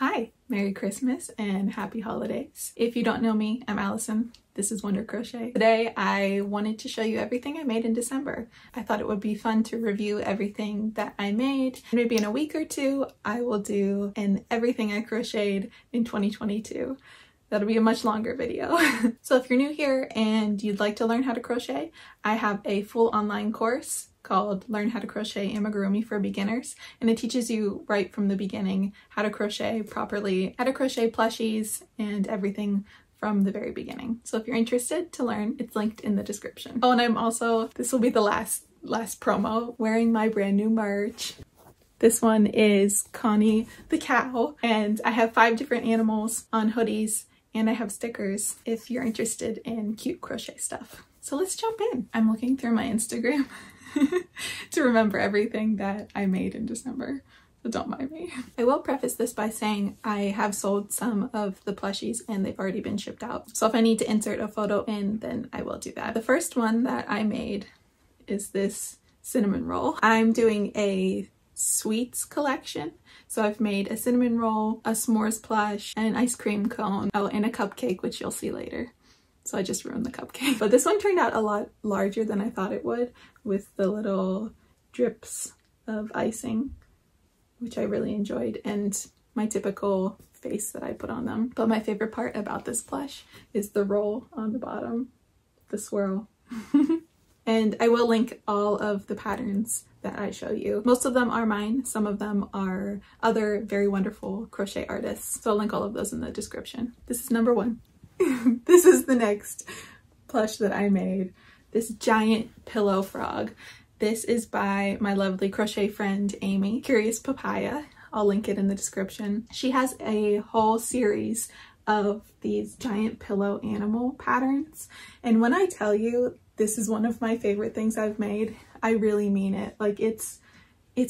Hi, Merry Christmas and Happy Holidays. If you don't know me, I'm Allison. This is Wonder Crochet. Today I wanted to show you everything I made in December. I thought it would be fun to review everything that I made. Maybe in a week or two I will do an everything I crocheted in 2022. That'll be a much longer video. So if you're new here and you'd like to learn how to crochet, I have a full online course called Learn How to Crochet Amigurumi for Beginners, and it teaches you right from the beginning how to crochet properly, how to crochet plushies, and everything from the very beginning. So if you're interested to learn, it's linked in the description. Oh, and I'm also, this will be the last promo, wearing my brand new merch. This one is Connie the cow, and I have 5 different animals on hoodies, and I have stickers if you're interested in cute crochet stuff. So let's jump in. I'm looking through my Instagram to remember everything that I made in December, so don't mind me. I will preface this by saying I have sold some of the plushies and they've already been shipped out. So if I need to insert a photo in, then I will do that. The first one that I made is this cinnamon roll. I'm doing a sweets collection. So I've made a cinnamon roll, a s'mores plush, and an ice cream cone, oh, and a cupcake, which you'll see later. So I just ruined the cupcake. But this one turned out a lot larger than I thought it would, with the little drips of icing, which I really enjoyed, and my typical face that I put on them. But my favorite part about this plush is the roll on the bottom, the swirl. And I will link all of the patterns that I show you. Most of them are mine, some of them are other very wonderful crochet artists. So I'll link all of those in the description. This is number 1. This is the next plush that I made. This giant pillow frog. This is by my lovely crochet friend Amy, Curious Papaya. I'll link it in the description. She has a whole series of these giant pillow animal patterns, and when I tell you this is one of my favorite things I've made, I really mean it. Like, it's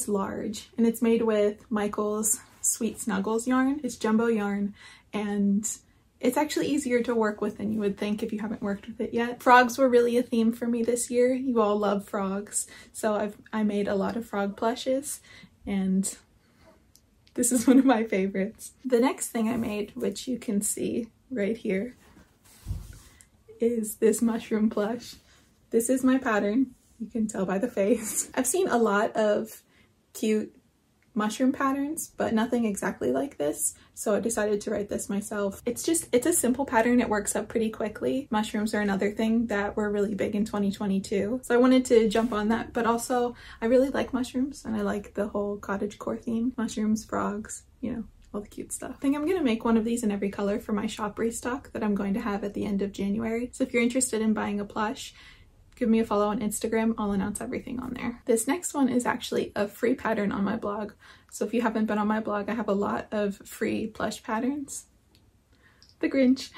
large, and it's made with Michael's Sweet Snuggles yarn. It's jumbo yarn, and it's actually easier to work with than you would think if you haven't worked with it yet. Frogs were really a theme for me this year. You all love frogs, so I made a lot of frog plushes, and this is one of my favorites. The next thing I made, which you can see right here, is this mushroom plush. This is my pattern. You can tell by the face. I've seen a lot of cute mushroom patterns, but nothing exactly like this, so I decided to write this myself. It's a simple pattern. It works up pretty quickly. Mushrooms are another thing that were really big in 2022, so I wanted to jump on that, but also I really like mushrooms and I like the whole cottagecore theme. Mushrooms, frogs, you know, all the cute stuff. I think I'm gonna make one of these in every color for my shop restock that I'm going to have at the end of January. So if you're interested in buying a plush, give me a follow on Instagram. I'll announce everything on there. This next one is actually a free pattern on my blog. So if you haven't been on my blog, I have a lot of free plush patterns. The Grinch.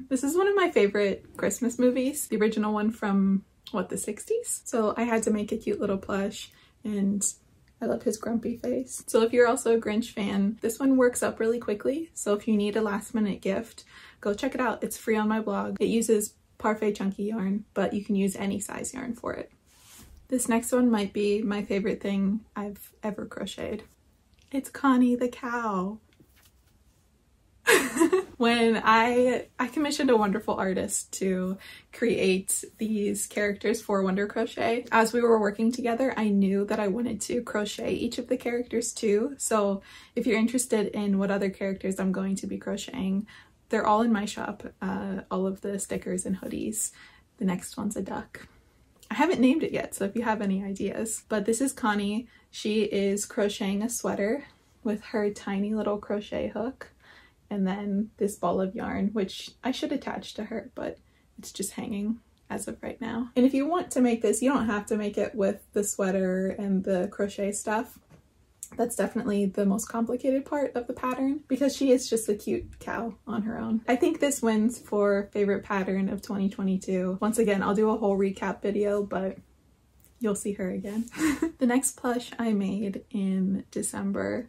This is one of my favorite Christmas movies, the original one from, what, the 60s? So I had to make a cute little plush, and I love his grumpy face. So if you're also a Grinch fan, this one works up really quickly. So if you need a last minute gift, go check it out. It's free on my blog. It uses Parfait chunky yarn, but you can use any size yarn for it. This next one might be my favorite thing I've ever crocheted. It's Connie the cow. When I commissioned a wonderful artist to create these characters for Wonder Crochet, as we were working together, I knew that I wanted to crochet each of the characters too. So if you're interested in what other characters I'm going to be crocheting, they're all in my shop, all of the stickers and hoodies. The next one's a duck. I haven't named it yet, so if you have any ideas. But this is Connie. She is crocheting a sweater with her tiny little crochet hook, and then this ball of yarn, which I should attach to her, but it's just hanging as of right now. And if you want to make this, you don't have to make it with the sweater and the crochet stuff. That's definitely the most complicated part of the pattern, because she is just a cute cow on her own. I think this wins for favorite pattern of 2022. Once again, I'll do a whole recap video, but you'll see her again. The next plush I made in December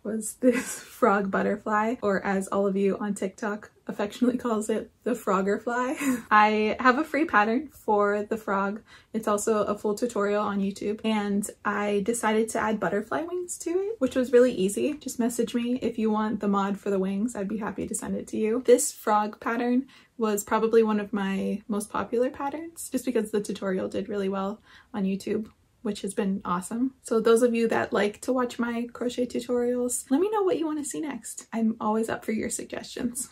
was this frog butterfly, or as all of you on TikTok affectionately calls it, the froggerfly. I have a free pattern for the frog. It's also a full tutorial on YouTube, and I decided to add butterfly wings to it, which was really easy. Just message me if you want the mod for the wings. I'd be happy to send it to you. This frog pattern was probably one of my most popular patterns, just because the tutorial did really well on YouTube, which has been awesome. So those of you that like to watch my crochet tutorials, let me know what you want to see next. I'm always up for your suggestions.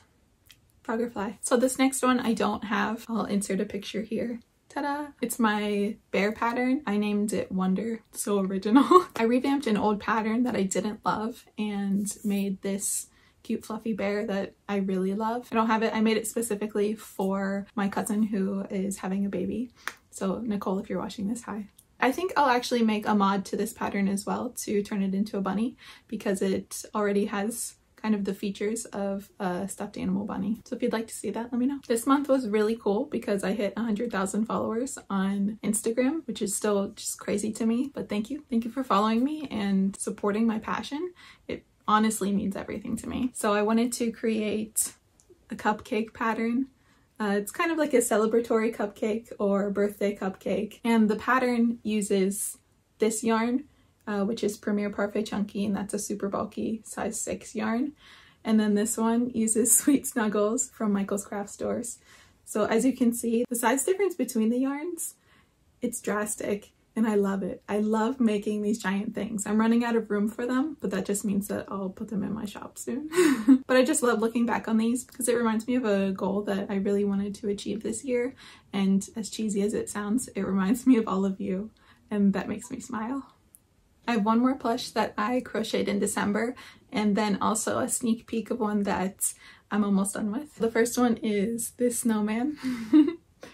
Froggerfly. So this next one I don't have. I'll insert a picture here. Ta-da! It's my bear pattern. I named it Wonder. So original. I revamped an old pattern that I didn't love and made this cute fluffy bear that I really love. I don't have it. I made it specifically for my cousin who is having a baby. So Nicole, if you're watching this, hi. I think I'll actually make a mod to this pattern as well to turn it into a bunny, because it already has kind of the features of a stuffed animal bunny. So if you'd like to see that, let me know. This month was really cool because I hit 100,000 followers on Instagram, which is still just crazy to me, but thank you. Thank you for following me and supporting my passion. It honestly means everything to me. So I wanted to create a cupcake pattern. It's kind of like a celebratory cupcake or birthday cupcake, and the pattern uses this yarn, which is Premier Parfait Chunky, and that's a super bulky size 6 yarn. And then this one uses Sweet Snuggles from Michael's Craft Stores. So as you can see, the size difference between the yarns, it's drastic, and I love it. I love making these giant things. I'm running out of room for them, but that just means that I'll put them in my shop soon. But I just love looking back on these because it reminds me of a goal that I really wanted to achieve this year. And as cheesy as it sounds, it reminds me of all of you, and that makes me smile. I have one more plush that I crocheted in December, and then also a sneak peek of one that I'm almost done with. The first one is this snowman.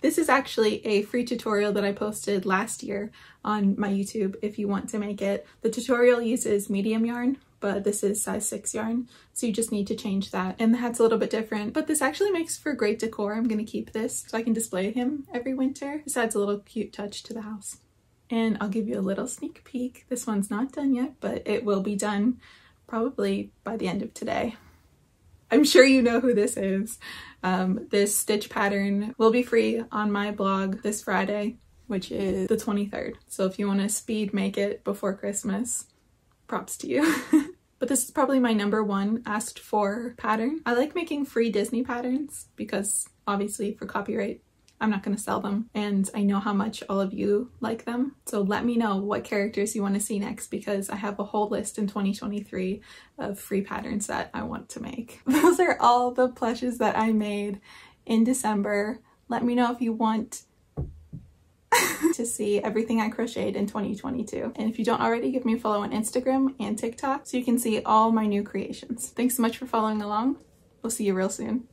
This is actually a free tutorial that I posted last year on my YouTube if you want to make it. The tutorial uses medium yarn, but this is size 6 yarn, so you just need to change that. And the hat's a little bit different, but this actually makes for great decor. I'm gonna keep this so I can display him every winter. This adds a little cute touch to the house. And I'll give you a little sneak peek. This one's not done yet, but it will be done probably by the end of today. I'm sure you know who this is. This stitch pattern will be free on my blog this Friday, which is the 23rd. So if you want to speed make it before Christmas, props to you. But this is probably my #1 asked for pattern. I like making free Disney patterns because obviously for copyright, I'm not going to sell them, and I know how much all of you like them. So let me know what characters you want to see next, because I have a whole list in 2023 of free patterns that I want to make. Those are all the plushes that I made in December. Let me know if you want to see everything I crocheted in 2022. And if you don't already, give me a follow on Instagram and TikTok so you can see all my new creations. Thanks so much for following along. We'll see you real soon.